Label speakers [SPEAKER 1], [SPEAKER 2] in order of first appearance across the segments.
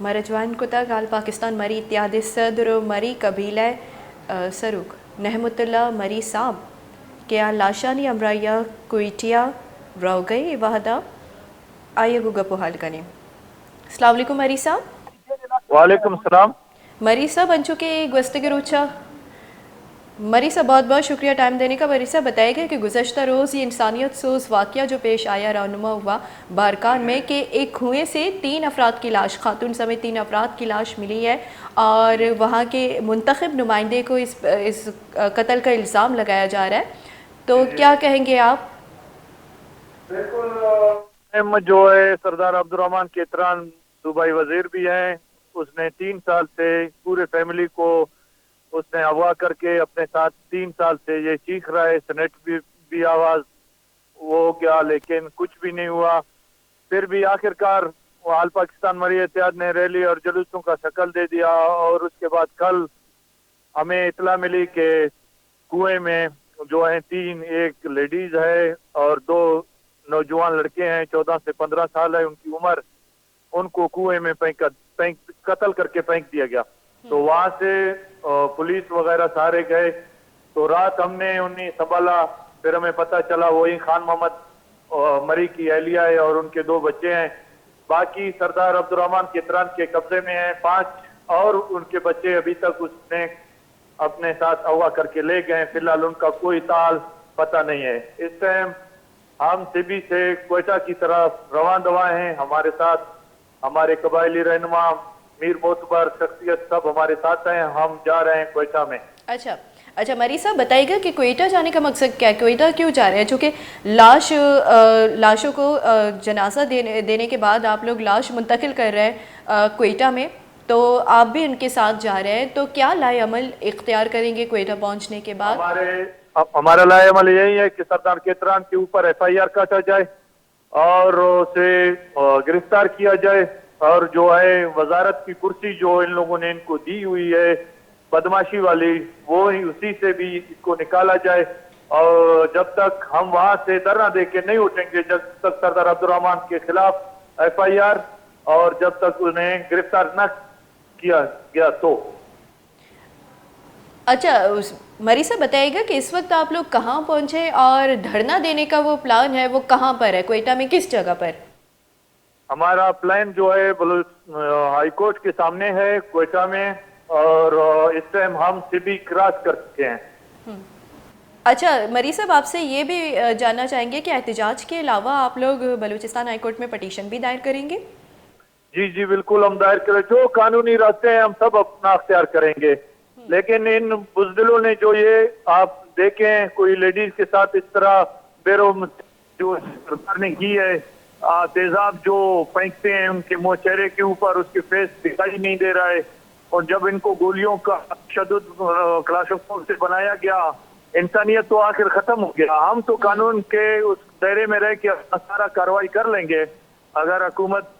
[SPEAKER 1] Marajwan Kutak al Pakistan Mari Ityadi Sadr Mari Kabila Saruk Nehmutullah Mari Saab Kya Lashani Amraya Kuitia Raugai Wahada آئیے Gaga پوہال کریں. السلام علیکم مری صاحب.
[SPEAKER 2] وعلیکم السلام.
[SPEAKER 1] مری صاحب انچو کے گوستگی روچا. مری صاحب بہت بہت شکریہ ٹائم دینے کا. مری صاحب بتائے گا کہ گزشتہ روز یہ انسانیت سوز واقعہ جو پیش آیا رونما ہوا بارکان میں کہ ایک کنویں سے 3 افراد کی لاش خاتون سمیت 3 افراد کی لاش ملی ہے اور وہاں کے منتخب نمائندے کو اس قتل کا الزام لگایا جا رہا ہے, تو کیا کہیں گے آپ؟
[SPEAKER 2] بالکل جو ہے سردار عبدالرحمان کیتران صوبائی وزیر بھی ہیں. اس نے 3 سال سے پورے فیملی کو اس نے اغوا کر کے اپنے ساتھ 3 سال سے یہ چیخ رہا ہے. سینٹ بھی آواز وہ کیا لیکن کچھ بھی نہیں ہوا. پھر بھی آخر کار آل پاکستان مری اتحاد نے ریلی اور جلوسوں کا شکل دے دیا اور اس کے بعد کل ہمیں اطلاع ملی کہ کنویں میں جو ہیں 3 ایک لیڈیز ہے اور 2 نوجوان لڑکے ہیں 14 سے 15 سال ہے ان کی عمر, ان کو کنویں میں قتل کر کے پھینک دیا گیا. تو وہاں سے پولیس وغیرہ سارے گئے تو رات ہم نے انہیں سنبھالا. پھر ہمیں پتہ چلا وہی خان محمد مری کی اہلیہ ہے اور ان کے 2 بچے ہیں. باقی سردار عبدالرحمان کیتران کے قبضے میں ہیں 5 اور ان کے بچے ابھی تک اس نے اپنے ساتھ اغوا کر کے لے گئے. فی الحال ان کا کوئی تعال پتہ نہیں ہے. اس ٹائم ہم سبی سے کوئٹہ کی طرف رواں دواں ہیں. ہمارے ساتھ ہمارے قبائلی رہنما میر معتبر شخصیت سب ہمارے ساتھ ہیں. ہم جا رہے ہیں کوئٹہ میں.
[SPEAKER 1] اچھا مری صاحب بتائیے گا کہ کوئٹہ جانے کا مقصد کیا ہے؟ کوئٹہ کیوں جا رہے ہیں؟ چونکہ لاشوں کو جنازہ دینے کے بعد آپ لوگ لاش منتقل کر رہے ہیں کوئٹہ میں, تو آپ بھی ان کے ساتھ جا رہے ہیں, تو کیا لائے عمل اختیار کریں گے کوئٹہ پہنچنے کے بعد؟
[SPEAKER 2] ہمارا لائے عمل یہی ہے کہ سردار کیتران کے اوپر FIR کاٹا جائے اور اسے گرفتار کیا جائے اور جو ہے وزارت کی کرسی جو ان لوگوں نے ان کو دی ہوئی ہے بدماشی والی وہ اسی سے بھی اس کو نکالا جائے. اور جب تک ہم وہاں سے دھرنا دے کے نہیں اٹھیں گے جب تک سردار عبدالرحمان کے خلاف FIR اور جب تک انہیں گرفتار نہ کیا گیا تو.
[SPEAKER 1] اچھا مری صاحب بتائیے گا کہ اس وقت آپ لوگ کہاں پہنچے اور دھرنا دینے کا وہ پلان ہے وہ کہاں پر ہے؟ کوئٹہ میں کس جگہ پر؟
[SPEAKER 2] ہمارا پلان جو ہے ہائی کورٹ کے سامنے ہے کوئٹہ میں اور اس ٹائم ہم سبی کراس کر چکے ہیں.
[SPEAKER 1] اچھا مری صاحب آپ سے یہ بھی جاننا چاہیں گے کہ احتجاج کے علاوہ آپ لوگ بلوچستان ہائی کورٹ میں پٹیشن بھی دائر کریں گے؟
[SPEAKER 2] جی بالکل ہم دائر کریں. جو قانونی راستے ہیں ہم سب اپنا اختیار کریں گے, لیکن ان بزدلوں نے جو یہ آپ دیکھیں کوئی لیڈیز کے ساتھ اس طرح بیرحم جو سرکار نے کی ہے, تیزاب جو پھینکتے ہیں ان کے منہ چہرے کے اوپر, اس کے فیس دکھائی نہیں دے رہا ہے, اور جب ان کو گولیوں کا تشدد کلاشنکوف سے بنایا گیا انسانیت تو آخر ختم ہو گیا. ہم تو قانون کے اس دائرے میں رہ کے سارا کارروائی کر لیں گے. اگر حکومت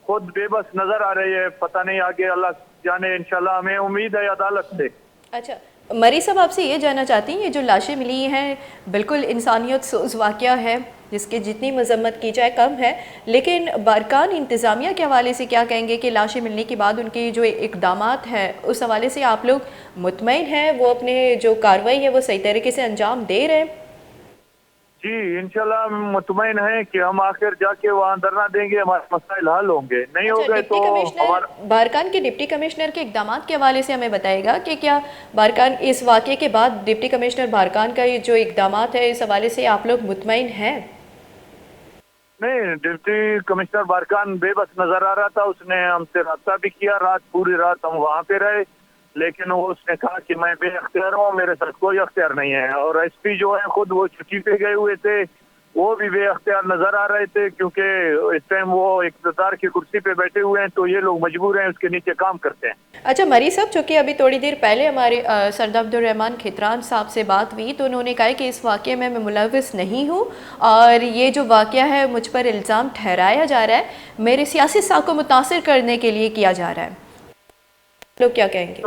[SPEAKER 2] خود بے بس نظر آ رہی ہے پتہ نہیں آگے اللہ جانے, انشاءاللہ ہمیں امید ہے عدالت سے.
[SPEAKER 1] اچھا مری صاحب آپ سے یہ جاننا چاہتی ہیں یہ جو لاشیں ملی ہیں بالکل انسانیت سوز واقعہ ہے جس کی جتنی مذمت کی جائے کم ہے, لیکن بارکان انتظامیہ کے حوالے سے کیا کہیں گے کہ لاشیں ملنے کے بعد ان کی جو اقدامات ہیں اس حوالے سے آپ لوگ مطمئن ہیں وہ اپنے جو کارروائی ہے وہ صحیح طریقے سے انجام دے رہے ہیں؟
[SPEAKER 2] جی انشاءاللہ ہم مطمئن ہیں کہ ہم آخر جا کے وہاں دھرنا دیں گے ہمارے مسائل حل ہوں گے. نہیں ہو گئے تو
[SPEAKER 1] بارکان کے ڈپٹی کمشنر کے اقدامات کے حوالے سے ہمیں بتائے گا کہ کیا بارکان اس واقعے کے بعد ڈپٹی کمشنر بارکان کا یہ جو اقدامات ہے اس حوالے سے آپ لوگ مطمئن ہیں؟
[SPEAKER 2] نہیں, ڈپٹی کمشنر بارکان بے بس نظر آ رہا تھا. اس نے ہم سے رابطہ بھی کیا, پوری رات ہم وہاں پہ رہے, لیکن وہ اس نے کہا کہ میں بے اختیار ہوں, میرے ساتھ کوئی اختیار نہیں ہے. اور SP جو ہے خود وہ چھٹی پہ گئے ہوئے تھے, وہ بھی بے اختیار نظر آ رہے تھے کیونکہ اس ٹائم وہ اقتدار کی کرسی پہ بیٹھے ہوئے ہیں تو یہ لوگ مجبور ہیں اس کے نیچے کام کرتے ہیں.
[SPEAKER 1] اچھا مری صاحب چونکہ ابھی تھوڑی دیر پہلے ہمارے سردار عبدالرحمان کیتران صاحب سے بات ہوئی تو انہوں نے کہا کہ اس واقعے میں ملوث نہیں ہوں اور یہ جو واقعہ ہے مجھ پر الزام ٹھہرایا جا رہا ہے میرے سیاسی ساکھ کو متاثر کرنے کے لیے کیا جا رہا ہے, لوگ کیا کہیں گے؟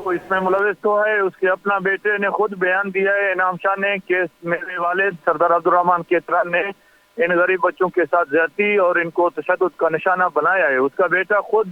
[SPEAKER 2] اس میں ملوث تو ہے, اس کے اپنا بیٹے نے خود بیان دیا ہے انعام شاہ نے کہ میرے والد سردار عبدالرحمان کیتران نے ان غریب بچوں کے ساتھ زیادتی اور ان کو تشدد کا نشانہ بنایا ہے. اس کا بیٹا خود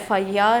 [SPEAKER 1] FIR